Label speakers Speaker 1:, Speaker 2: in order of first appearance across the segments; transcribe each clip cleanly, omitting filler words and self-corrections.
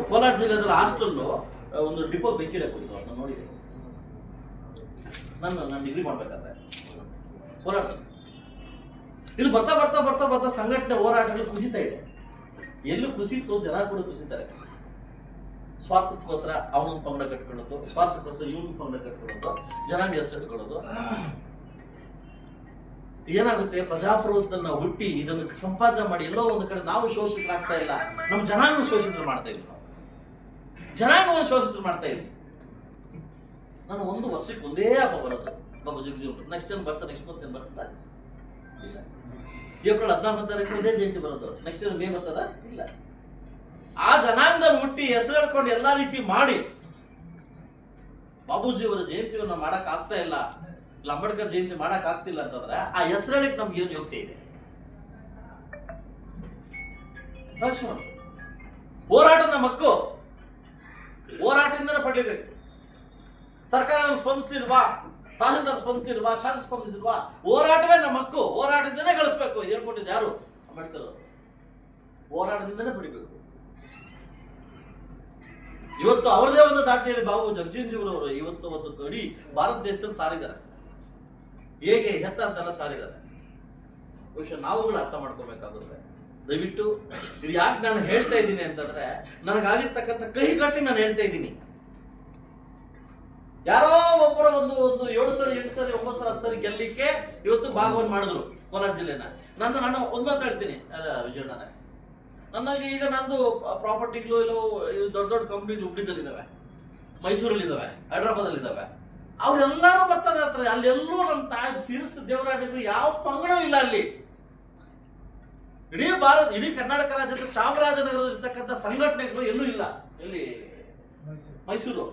Speaker 1: ಕೋಲಾರ ಜಿಲ್ಲೆಯಲ್ಲಿ ಹಾಸ್ಟೆಲ್ಲು ಒಂದು ಡಿಪೋ ಬೆಂಕಿ ಹಾಕಿದ್ರು ಅದನ್ನ ನೋಡಿದೆ ನಾನು ಡಿಗ್ರಿ ಮಾಡ್ಬೇಕಾದ್ರೆ ಹೋರಾಟ. ಇದು ಬರ್ತಾ ಬರ್ತಾ ಬರ್ತಾ ಬರ್ತಾ ಸಂಘಟನೆ ಹೋರಾಟಗಳು ಕುಸಿತಾ ಇದೆ. ಎಲ್ಲೂ ಕುಸಿತು, ಜನ ಕೂಡ ಕುಸಿತಾರೆ. ಸ್ವಾರ್ಥಕ್ಕೋಸ್ಕರ ಅವನೊಂದು ಪಂಗಡ ಕಟ್ಕೊಳ್ಳೋದು, ಸ್ವಾರ್ಥಕ್ಕೋಸ್ಕರ ಇವನು ಪಂಗಡ ಕಟ್ಕೊಳ್ಳೋದು, ಜನಾಂಗ ಹೆಸರು ಇಟ್ಕೊಳ್ಳೋದು. ಏನಾಗುತ್ತೆ, ಪ್ರಜಾಪ್ರಭುತ್ವನ ಹುಟ್ಟಿ ಇದನ್ನು ಸಂಪಾದನೆ ಮಾಡಿ ಎಲ್ಲೋ ಒಂದು ಕಡೆ ನಾವು ಶೋಷಿತರಾಗ್ತಾ ಇಲ್ಲ, ನಮ್ಮ ಜನಾಂಗ ಶೋಷಿತರು ಮಾಡ್ತಾ ಇದ್ವಿ. ನಾವು ಜನಾಂಗವನ್ನು ಶೋಷಿತರು ಮಾಡ್ತಾ ಇದ್ವಿ. ನಾನು ಒಂದು ವರ್ಷಕ್ಕೆ ಒಂದೇ ಹಬ್ಬ ಬರೋದು ಬಾಬು ಜಗಜೀವನ. ನೆಕ್ಸ್ಟ್ ಟೈಮ್ ಬರ್ತಾ, ನೆಕ್ಸ್ಟ್ ಮಂತ್ ಬರ್ತದ ಇಲ್ಲ. ಏಪ್ರಿಲ್ 14ನೇ ತಾರೀಕು ಒಂದೇ ಜಯಂತಿ ಬರೋದು, ನೆಕ್ಸ್ಟ್ ಟೈಮ್ ಮೇ ಬರ್ತದ ಇಲ್ಲ. ಆ ಜನಾಂಗದಲ್ಲಿ ಹುಟ್ಟಿ ಹೆಸರು ಹೇಳ್ಕೊಂಡು ಎಲ್ಲಾ ರೀತಿ ಮಾಡಿ ಬಾಬೂಜಿಯವರ ಜಯಂತಿಯನ್ನು ಮಾಡಕ್ ಆಗ್ತಾ ಇಲ್ಲ, ಇಲ್ಲ ಅಂಬೇಡ್ಕರ್ ಜಯಂತಿ ಮಾಡಕ್ ಆಗ್ತಿಲ್ಲ ಅಂತಂದ್ರೆ ಆ ಹೆಸರಳಿಕ್ ನಮ್ಗೆ ಏನು ಯೋಗ್ಯತೆ ಇದೆ? ಹೋರಾಟ ನಮ್ಮ ಹಕ್ಕು, ಹೋರಾಟದಿಂದನೇ ಪಡಿಬೇಕು. ಸರ್ಕಾರ ಸ್ಪಂದಿಸ್ತಿಲ್ವಾ, ತಹಸೀಲ್ದಾರ್ ಸ್ಪಂದಿಸ್ತಿಲ್ವಾ, ಶಾಸಕ ಸ್ಪಂದಿಸಿಲ್ವಾ, ಹೋರಾಟವೇ ನಮ್ಮ ಹಕ್ಕು, ಹೋರಾಟದಿಂದನೇ ಗಳಿಸ್ಬೇಕು. ಇದು ಹೇಳ್ಕೊಂಡಿದ್ದು ಯಾರು? ಅಂಬೇಡ್ಕರ್. ಹೋರಾಟದಿಂದನೇ ಪಡಿಬೇಕು. ಇವತ್ತು ಅವರದೇ ಒಂದು ದಾಟಿಯಲ್ಲಿ ಬಾಬು ಜಗಜೀವನರಾಯರವರು ಇವತ್ತು ಒಂದು ಇಡೀ ಭಾರತ ದೇಶದಲ್ಲಿ ಸಾರಿದ್ದಾರೆ. ಹೇಗೆ ಹೆತ್ತ ಅಂತೆಲ್ಲ ಸಾರಿದ್ದಾರೆ. ಬಹುಶಃ ನಾವುಗಳು ಅರ್ಥ ಮಾಡ್ಕೋಬೇಕಾಗುತ್ತೆ. ದಯವಿಟ್ಟು ಇದು ಯಾಕೆ ನಾನು ಹೇಳ್ತಾ ಇದ್ದೀನಿ ಅಂತಂದ್ರೆ, ನನಗಾಗಿರ್ತಕ್ಕಂಥ ಕಹಿ ಕಟ್ಟಿ ನಾನು ಹೇಳ್ತಾ ಇದ್ದೀನಿ. ಯಾರೋ ಒಬ್ಬರ ಒಂದು 7 ಸರಿ 8 ಸರಿ 9 ಸರಿ 10 ಸರಿ ಗೆಲ್ಲಿಕ್ಕೆ ಇವತ್ತು ಭಾಗವನ್ನು ಮಾಡಿದ್ರು ಕೋಲಾರ ಜಿಲ್ಲೆನ. ನಾನು ಒಂದು ಮಾತು ಹೇಳ್ತೀನಿ ವಿಜಯಣ್ಣ, ನನಗೆ ಈಗ ನಂದು ಪ್ರಾಪರ್ಟಿಗಳು ದೊಡ್ಡ ದೊಡ್ಡ ಕಂಪ್ನಿಗಳು ಹುಬ್ಳಿದಲ್ಲಿದ್ದಾವೆ, ಮೈಸೂರಲ್ಲಿದ್ದಾವೆ, ಹೈದ್ರಾಬಾದಲ್ಲಿದ್ದಾವೆ. ಅವರೆಲ್ಲರೂ ಬರ್ತಾ ಇರ್ತಾರೆ. ಅಲ್ಲೆಲ್ಲೂ ನಮ್ಮ ತಾಯಿ ಸಿರಿಸ್ ದೇವರಾಜರು ಯಾವ ಪಂಗಡವೂ ಇಲ್ಲ ಅಲ್ಲಿ. ಇಡೀ ಭಾರತ, ಇಡೀ ಕರ್ನಾಟಕ ರಾಜ್ಯದ ಚಾಮರಾಜನಗರದಲ್ಲಿ ಇರ್ತಕ್ಕಂಥ ಸಂಘಟನೆಗಳು ಎಲ್ಲೂ ಇಲ್ಲ. ಎಲ್ಲಿ? ಮೈಸೂರು.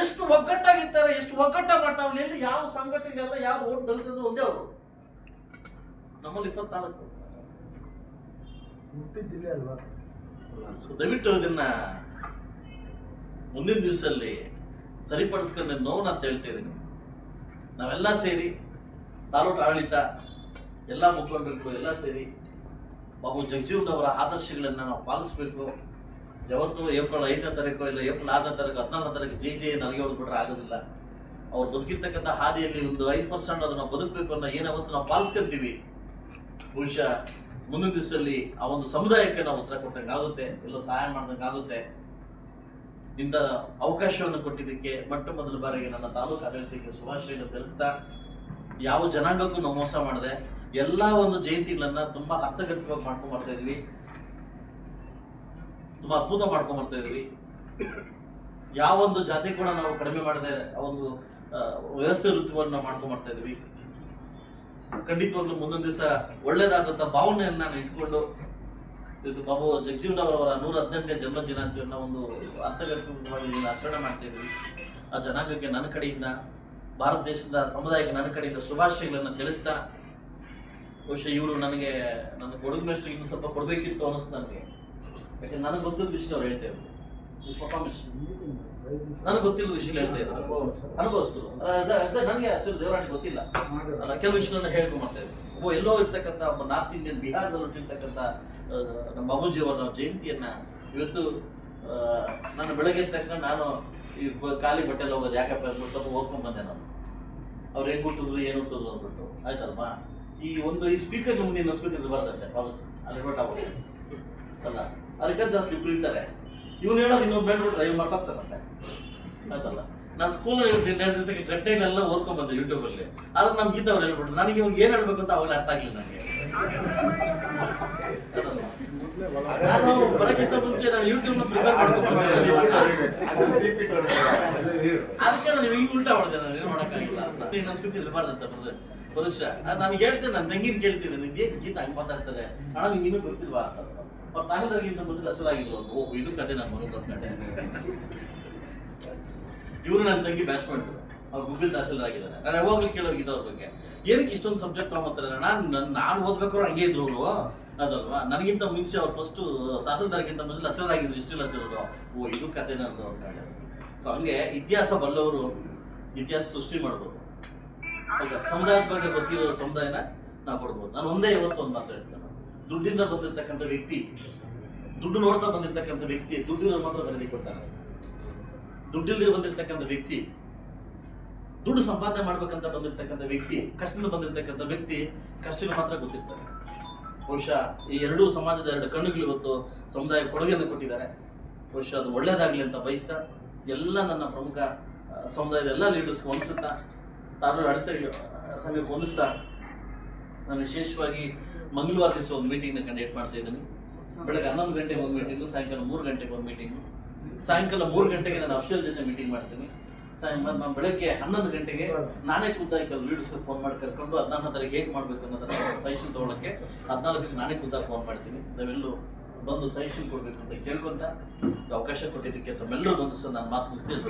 Speaker 1: ಎಷ್ಟು ಒಗ್ಗಟ್ಟಾಗಿರ್ತಾರೆ, ಎಷ್ಟು ಒಗ್ಗಟ್ಟಾಗಿ ಮಾಡ್ತಾವೆ. ಎಲ್ಲಿ ಯಾವ ಸಂಘಟನೆಗೆಲ್ಲ ಯಾವ ಓಟ್ ದಲಿತರು ಒಂದೇ ಅವರು. ನಮ್ಮಲ್ಲಿ 24
Speaker 2: ಹುಟ್ಟಿದ್ದಿಲ್ಲ ಅಲ್ವಾ?
Speaker 1: ದಯವಿಟ್ಟು ಇದನ್ನ ಮುಂದಿನ ದಿವಸದಲ್ಲಿ ಸರಿಪಡಿಸ್ಕೊಂಡ ನೋವು ಅಂತ ಹೇಳ್ತಾ ಇದ್ದೀನಿ. ನಾವೆಲ್ಲ ಸೇರಿ, ತಾಲೂಕು ಆಡಳಿತ, ಎಲ್ಲ ಮುಖಂಡರುಗಳು ಎಲ್ಲ ಸೇರಿ ಬಾಬು ಜಗಜೀವನವರ ಆದರ್ಶಗಳನ್ನ ನಾವು ಪಾಲಿಸ್ಬೇಕು. ಯಾವತ್ತು ಏಪ್ರಿಲ್ 5ನೇ ತಾರೀಕು ಇಲ್ಲ ಏಪ್ರಿಲ್ 6ನೇ ತಾರೀಕು 14ನೇ ತಾರೀಕು ಜೈ ನನಗೆ ಹೊಡೆದ್ಬಿಟ್ರೆ ಆಗೋದಿಲ್ಲ. ಅವ್ರು ಬದುಕಿರ್ತಕ್ಕಂಥ ಹಾದಿಯಲ್ಲಿ ಒಂದು 5% ಅದನ್ನು ಬದುಕಬೇಕು ಅನ್ನೋ ಏನಾವತ್ತು ನಾವು ಪಾಲಿಸ್ಕೊಂತೀವಿ. ಬಹುಶಃ ಮುಂದಿನ ದಿವಸದಲ್ಲಿ ಆ ಒಂದು ಸಮುದಾಯಕ್ಕೆ ನಾವು ಉತ್ತರ ಕೊಟ್ಟಂಗೆ ಆಗುತ್ತೆ, ಎಲ್ಲೋ ಸಹಾಯ ಮಾಡ್ದಂಗೆ ಆಗುತ್ತೆ. ಇಂಥ ಅವಕಾಶವನ್ನು ಕೊಟ್ಟಿದ್ದಕ್ಕೆ ಮೊಟ್ಟ ಮೊದಲ ಬಾರಿಗೆ ನನ್ನ ತಾಲೂಕು ಆಡಳಿತಕ್ಕೆ ಶುಭಾಶಯಗಳನ್ನು ತಿಳಿಸ್ತಾ, ಯಾವ ಜನಾಂಗಕ್ಕೂ ನಾವು ಮೋಸ ಮಾಡದೆ ಎಲ್ಲ ಒಂದು ಜಯಂತಿಗಳನ್ನ ತುಂಬಾ ಅರ್ಥಗತವಾಗಿ ಮಾಡ್ಕೊಂಡ್ ಬರ್ತಾ ಇದ್ವಿ, ತುಂಬಾ ಅದ್ಭುತ ಮಾಡ್ಕೊಂಡ್ ಬರ್ತಾ ಇದ್ವಿ. ಯಾವೊಂದು ಜಾತಿ ಕೂಡ ನಾವು ಕಡಿಮೆ ಮಾಡದೆ ಆ ಒಂದು ವ್ಯವಸ್ಥೆ ವೃತ್ತಿಯನ್ನು ಮಾಡ್ಕೊಂಡ್ ಬರ್ತಾ ಇದ್ವಿ. ಖಂಡಿತವಾಗ್ಲೂ ಮುಂದೊಂದು ದಿವಸ ಒಳ್ಳೇದಾಗುತ್ತ ಭಾವನೆಯನ್ನ ನಾನು ಇಟ್ಕೊಂಡು ಬಾಬು ಜಗಜೀವನರಾಯರವರ 118ನೇ ಜನ್ಮ ದಿನಾಂಕವನ್ನು ಒಂದು ಅರ್ಥಗತವಾಗಿ ಆಚರಣೆ ಮಾಡ್ತಾ ಇದ್ವಿ. ಆ ಜನಾಂಗಕ್ಕೆ ನನ್ನ ಕಡೆಯಿಂದ, ಭಾರತ ದೇಶದ ಸಮುದಾಯಕ್ಕೆ ನನ್ನ ಕಡೆಯಿಂದ ಶುಭಾಶಯಗಳನ್ನು ತಿಳಿಸ್ತಾ, ಬಹುಶಃ ಇವರು ನನಗೆ ನನ್ನ ಕೊಡುಗು ಮೇಷ್ಟ್ರಿಗೆ ಇನ್ನೂ ಸ್ವಲ್ಪ ಕೊಡಬೇಕಿತ್ತು ಅನ್ನಿಸ್ತು ನನಗೆ. ಯಾಕಂದ್ರೆ ನನಗೆ ಗೊತ್ತಿದ್ದ ವಿಷಯ ಅವ್ರು ಹೇಳ್ತಾ ಇದ್ರು, ನನಗೆ ಗೊತ್ತಿಲ್ಲ ವಿಷಯ ಹೇಳ್ತಾ ಇದ್ರು, ಅನುಭವಿಸ್ತಾರೆ. ನನಗೆ ಆಕ್ಚುಲಿ ದೇವರಾಣಿ ಗೊತ್ತಿಲ್ಲ, ಕೆಲವು ವಿಷಯಗಳನ್ನ ಹೇಳ್ಕೊಂಡು ಮಾಡ್ತಾ ಇದ್ರು. ಎಲ್ಲೋ ಇರ್ತಕ್ಕಂಥ ನಾರ್ತ್ ಇಂಡಿಯನ್, ಬಿಹಾರದಲ್ಲಿ ಹುಟ್ಟಿರ್ತಕ್ಕಂಥ ನಮ್ಮ ಬಾಬೂಜಿಯವರ ಜಯಂತಿಯನ್ನ ಇವತ್ತು ನಾನು ಬೆಳಗ್ಗೆ ಎದ್ದ ತಕ್ಷಣ ನಾನು ಈ ಖಾಲಿ ಬಟ್ಟೆಲ್ಲ ಹೋಗೋದು ಯಾಕಪ್ಪ ಅಂದ್ಬಿಟ್ಟು ಸ್ವಲ್ಪ ಓದ್ಕೊಂಡ್ ಬಂದೆ. ನಾನು ಅವ್ರು ಹೆಂಗ್ ಹುಟ್ಟಿದ್ರು ಏನು ಹುಟ್ಟಿದ್ರು ಅಂದ್ಬಿಟ್ಟು ಆಯ್ತಲ್ವಾ. ಈ ಸ್ಪೀಕರ್ ಮುಂದೆ ಇನ್ನೊಂದು ಸ್ಪೀಕರ್ ಇರಬಾರ್ದಂತೆ, ಬಾಬಸ್ ಅಲ್ಲಿ ರೋಟ್ ಆಗೋದು ಅಲ್ಲ, ಅದಕ್ಕೆ ಜಾಸ್ತಿ ಇಬ್ರು ಇರ್ತಾರೆ. ಇವ್ನು ಹೇಳೋದು ಇನ್ನೊಂದು ಬೇಡ್ಬಿಟ್ರೆ ಇವ್ನು ಮಾತಾಡ್ತಾರಂತೆ ಆಯ್ತಲ್ಲ. ನಾನು ಸ್ಕೂಲಲ್ಲಿ ನಡೆದಿದ್ದಕ್ಕೆ ಗಂಟೆಗಳೆಲ್ಲ ಓದ್ಕೊಂಡ್ ಬಂದೆ ಯೂಟ್ಯೂಬಲ್ಲಿ. ಆದ್ರೆ ನಮ್ ಗೀತಾ ಅವ್ರು ಹೇಳ್ಬಿಟ್ರು, ನನಗೆ ಇವಾಗ ಏನ್ ಹೇಳ್ಬೇಕು ಅಂತ ಅವಾಗ ಅರ್ಥ ಆಗ್ಲಿಲ್ಲ ನನಗೆ. ನಾನು ಬರೋಕ್ಕಿಂತ ಮುಂಚೆ ನಾನು ಯೂಟ್ಯೂಬ್ ಪ್ರಿಪೇರ್ ಮಾಡ್ಕೊಂಡು ಅದಕ್ಕೆ ನಾನು ಹಿಂಗ್ ಉಲ್ಟಾ ಹೊಡೆದೆ, ನಾನು ಏನು ಮಾಡೋಕ್ಕಾಗಿಲ್ಲ. ಮತ್ತೆ ಇನ್ನೊಂದು ಸ್ಪೀಕರ್ ಇರಬಾರ್ದಂತ ಪುರುಷ. ನನಗೆ ಹೇಳ್ತೇನೆ, ನಾನು ತಂಗಿನ ಕೇಳ್ತೀನಿ, ನಿಮ್ಗೆ ಗೀತಾ ಹಂಗೆ ಮಾತಾಡ್ತಾರೆ ಅಣ್ಣ, ನಿಮ್ಗೆ ಇನ್ನೂ ಗೊತ್ತಿಲ್ವಾ ಅಂತ. ಅವ್ರು ತಾಯಿದಾರಿಗಿಂತ ಮುಂದೆ ಹಸುರಾಗಿದ್ರು ಒಂದು ಇದು ಕತೆ ನನ್ನ ಮಗ ಬಂದ್ಕೊಂಡೆ. ಇವರು ನನ್ನ ತಂಗಿ ಬ್ಯಾಟ್ಸ್ಮನ್, ಅವ್ರು ಗುಬ್ಬಿಲ್ ತಹಸೀಲ್ದಾರ್. ನಾನು ಯಾವಾಗಲೂ ಕೇಳೋರು ಗೀತಾ ಅವ್ರ ಬಗ್ಗೆ, ಏನಕ್ಕೆ ಇಷ್ಟೊಂದು ಸಬ್ಜೆಕ್ಟ್ ತಗೊಂಬತ್ತಾರೆ. ನಾನು ಓದ್ಬೇಕಾದ್ರು ಹಂಗೆ ಇದ್ರು ಅವರು ಅದಲ್ವಾ. ನನಗಿಂತ ಮುಂಚೆ ಅವ್ರು ಫಸ್ಟ್ ತಹಸೀಲ್ದಾರ್ಗಿಂತ ಮೊದಲು ಹಸಿರಾಗಿದ್ರು, ಇಷ್ಟು ಹಸಿರೋದು. ಇದು ಕತೆ ನಂದು ಅಂತ. ಸೊ ಹಂಗೆ ಇತಿಹಾಸ ಬಲ್ಲವರು ಇತಿಹಾಸ ಸೃಷ್ಟಿ ಮಾಡ್ಬೋದು. ಹೌದಾ, ಸಮುದಾಯದ ಬಗ್ಗೆ ಗೊತ್ತಿರೋ ಸಮುದಾಯನ ನಾವು ಕೊಡ್ಬೋದು. ನಾನು ಒಂದೇ ಇವತ್ತು ಒಂದು ಮಾತು ಹೇಳ್ತೇನೆ, ದುಡ್ಡಿಂದ ಬಂದಿರ್ತಕ್ಕಂಥ ವ್ಯಕ್ತಿ ದುಡ್ಡು ನೋಡ್ತಾ ಬಂದಿರ್ತಕ್ಕಂಥ ವ್ಯಕ್ತಿ ದುಡ್ಡಿನ ಮಾತ್ರ ವರದಿ ಕೊಡ್ತಾನೆ. ದುಡ್ಡಿಲ್ಲದೆ ಬಂದಿರ್ತಕ್ಕಂಥ ವ್ಯಕ್ತಿ, ದುಡ್ಡು ಸಂಪಾದನೆ ಮಾಡ್ಬೇಕಂತ ಬಂದಿರ್ತಕ್ಕಂಥ ವ್ಯಕ್ತಿ, ಕಷ್ಟದಿಂದ ಬಂದಿರ್ತಕ್ಕಂಥ ವ್ಯಕ್ತಿ ಕಷ್ಟಗಳು ಮಾತ್ರ ಗೊತ್ತಿರ್ತಾರೆ. ಬಹುಶಃ ಈ ಎರಡೂ ಸಮಾಜದ ಎರಡು ಕಣ್ಣುಗಳು ಇವತ್ತು ಸಮುದಾಯ ಕೊಡುಗೆಯನ್ನು ಕೊಟ್ಟಿದ್ದಾರೆ. ಬಹುಶಃ ಅದು ಒಳ್ಳೇದಾಗಲಿ ಅಂತ ಬಯಸ್ತಾ ಎಲ್ಲ ನನ್ನ ಪ್ರಮುಖ ಸಮುದಾಯದ ಎಲ್ಲ ಲೀಡರ್ಸ್ ಹೊಂದಿಸುತ್ತಾ ತಾಲೂಕು ಆಡಳಿತ ಸಂಘಕ್ಕೆ ಹೊಂದಿಸ್ತಾ ನಾನು ವಿಶೇಷವಾಗಿ ಮಂಗಳವಾರ ದಿವಸ ಒಂದು ಮೀಟಿಂಗ್ನ ಕಂಡಕ್ಟ್ ಮಾಡ್ತಾ ಇದ್ದೀನಿ. ಬೆಳಗ್ಗೆ 11 ಗಂಟೆಗೆ ಒಂದು ಮೀಟಿಂಗು, ಸಾಯಂಕಾಲ 3 ಗಂಟೆಗೆ ಒಂದು ಮೀಟಿಂಗು. ಸಾಯಂಕಾಲ 3 ಗಂಟೆಗೆ ನಾನು ಅಫಿಷಿಯಲ್ ಜೊತೆ ಮೀಟಿಂಗ್ ಮಾಡ್ತೀನಿ. ನಾನು ಬೆಳಗ್ಗೆ 11 ಗಂಟೆಗೆ ನಾನೇ ಖುದ್ದಾಗಿ ಕೆಲವು ಲೀಡರ್ಸ್ ಫೋನ್ ಮಾಡಿ ಕರ್ಕೊಂಡು 14ನೇ ತಾರೀಕು ಹೇಗೆ ಮಾಡಬೇಕು ಅನ್ನೋದನ್ನ ಸಜೆಷನ್ ತೊಗೊಳಕ್ಕೆ 14ಕ್ಕೆ ನಾನೇ ಖುದ್ದಾಗಿ ಫೋನ್ ಮಾಡ್ತೀನಿ. ನಾವೆಲ್ಲರೂ ಬಂದು ಸಜೆಷನ್ ಕೊಡಬೇಕು ಅಂತ ಕೇಳ್ಕೊಂತ ಅವಕಾಶ ಕೊಟ್ಟಿದ್ದಕ್ಕೆ ತಮ್ಮೆಲ್ಲರೂ ಬಂದು ನಾನು ಮಾತು ಮುಗಿಸ್ತೀನಿ.